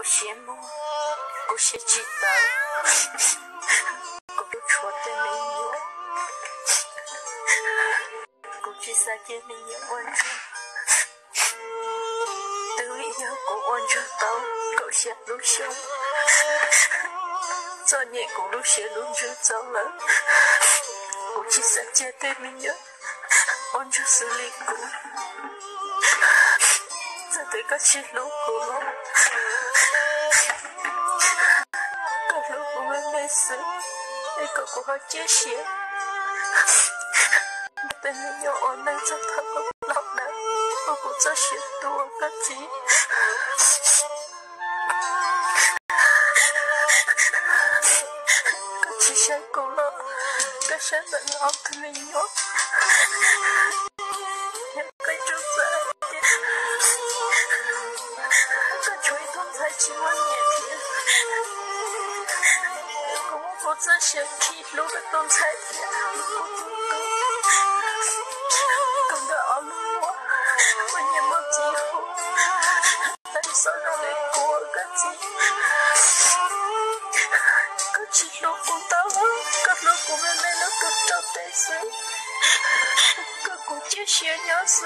羡慕，我是知道，我都错的没有，我只撒给你也完成，都一样我完成到狗下路上，昨夜公路线路就走了，我只撒给对面有，完成是离故。对个是路过了，个路过的没事，一个过好接线，但你有我能找他个老人，我不再许多个字，个只想过了，个想能熬的没有。今晚夜天，我在想起路的东彩天，讲到阿鲁我也冇机会，但手上的过个字，个只路过到了，个路过没了个找对手，个过节学鸟色。